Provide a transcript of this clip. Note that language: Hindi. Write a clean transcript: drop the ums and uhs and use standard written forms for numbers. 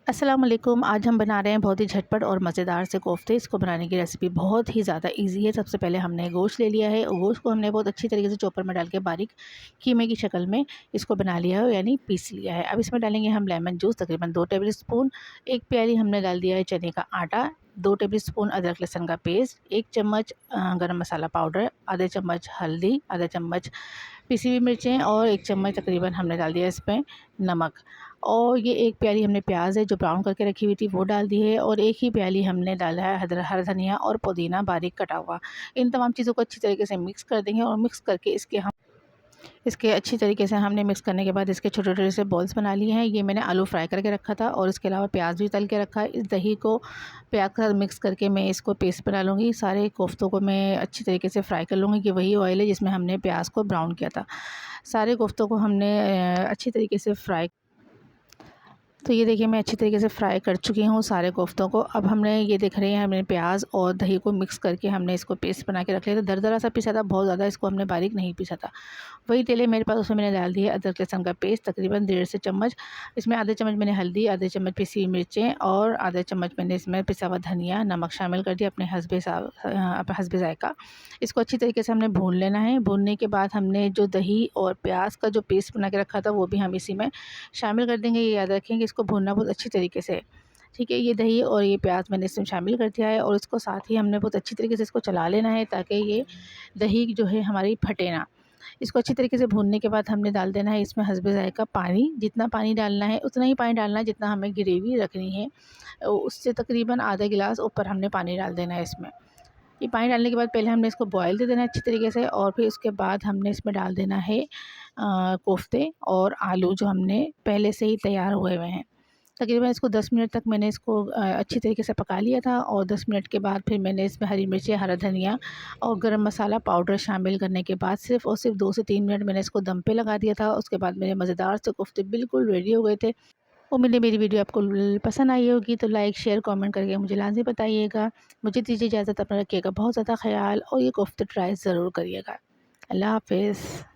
अस्सलाम वालेकुम। आज हम बना रहे हैं बहुत ही झटपट और मज़ेदार से कोफ्ते। इसको बनाने की रेसिपी बहुत ही ज़्यादा इजी है। सबसे पहले हमने गोश्त ले लिया है और गोश्त को हमने बहुत अच्छी तरीके से चॉपर में डाल के बारीक कीमे की शक्ल में इसको बना लिया है, यानी पीस लिया है। अब इसमें डालेंगे हम लेमन जूस तकरीबन 2 टेबल स्पून, 1 प्याली हमने डाल दिया है चने का आटा, 2 टेबल स्पून अदरक लहसुन का पेस्ट, 1 चम्मच गरम मसाला पाउडर, आधा चम्मच हल्दी, आधा चम्मच पिसी हुई मिर्चें और 1 चम्मच तकरीबन हमने डाल दिया इसमें नमक। और ये 1 प्याली हमने प्याज है जो ब्राउन करके रखी हुई थी वो डाल दी है, और 1 ही प्याली हमने डाला है हरा धनिया और पुदीना बारीक कटा हुआ। इन तमाम चीज़ों को अच्छी तरीके से मिक्स कर देंगे और मिक्स करके इसके अच्छी तरीके से हमने मिक्स करने के बाद इसके छोटे-छोटे से बॉल्स बना लिए हैं। ये मैंने आलू फ्राई करके रखा था और इसके अलावा प्याज भी तल के रखा है। इस दही को प्याज के साथ मिक्स करके मैं इसको पेस्ट बना लूँगी। सारे कोफ्तों को मैं अच्छी तरीके से फ्राई कर लूँगी। ये वही ऑयल है जिसमें हमने प्याज को ब्राउन किया था। सारे कोफ्तों को हमने अच्छी तरीके से फ्राई, तो ये देखिए मैं अच्छी तरीके से फ्राई कर चुकी हूँ सारे कोफ्तों को। अब हमने ये देख रहे हैं हमने प्याज और दही को मिक्स करके हमने इसको पेस्ट बना के रख लिया था। दरदरा सा पिसा था, बहुत ज़्यादा इसको हमने बारीक नहीं पिसा था। वही तेल है मेरे पास, उसमें मैंने डाल दिया अदरक लहसुन का पेस्ट तकरीबन 1.5 से चम्मच। इसमें आधा चम्मच मैंने हल्दी, आधा चम्मच पिसी हुई मिर्चें और आधा चम्मच मैंने इसमें पिसा हुआ धनिया, नमक शामिल कर दिया अपने हस्बे ज़ायक़ा। इसको अच्छी तरीके से हमने भून लेना है। भूनने के बाद हमने जो दही और प्याज का जो पेस्ट बना के रखा था वो भी हम इसी में शामिल कर देंगे। ये याद रखें कि इसको भूनना बहुत अच्छी तरीके से, ठीक है। ये दही और ये प्याज मैंने इसमें शामिल कर दिया है और इसको साथ ही हमने बहुत अच्छी तरीके से इसको चला लेना है ताकि ये दही जो है हमारी फटे ना। इसको अच्छी तरीके से भूनने के बाद हमने डाल देना है इसमें हस्बे ज़ायक़ा पानी। जितना पानी डालना है उतना ही पानी डालना है जितना हमें ग्रेवी रखनी है। उससे तकरीबन आधा गिलास ऊपर हमने पानी डाल देना है इसमें। ये पानी डालने के बाद पहले हमने इसको बॉयल दे देना है अच्छी तरीके से, और फिर उसके बाद हमने इसमें डाल देना है कोफ्ते और आलू जो हमने पहले से ही तैयार हुए हुए हैं। तकरीबन इसको 10 मिनट तक मैंने इसको अच्छी तरीके से पका लिया था, और 10 मिनट के बाद फिर मैंने इसमें हरी मिर्ची, हरा धनिया और गरम मसाला पाउडर शामिल करने के बाद सिर्फ़ और सिर्फ 2 से 3 मिनट मैंने इसको दम पे लगा दिया था। उसके बाद मेरे मज़ेदार से कोफ्ते बिल्कुल रेडी हो गए थे। उम्मीद है मेरी वीडियो आपको पसंद आई होगी, तो लाइक शेयर कमेंट करके मुझे लाज़मी बताइएगा। मुझे दीजिए इजाज़त, अपना रखिएगा बहुत ज़्यादा ख़्याल और ये कोफ्ते ट्राई ज़रूर करिएगा। अल्लाह हाफ़िज़।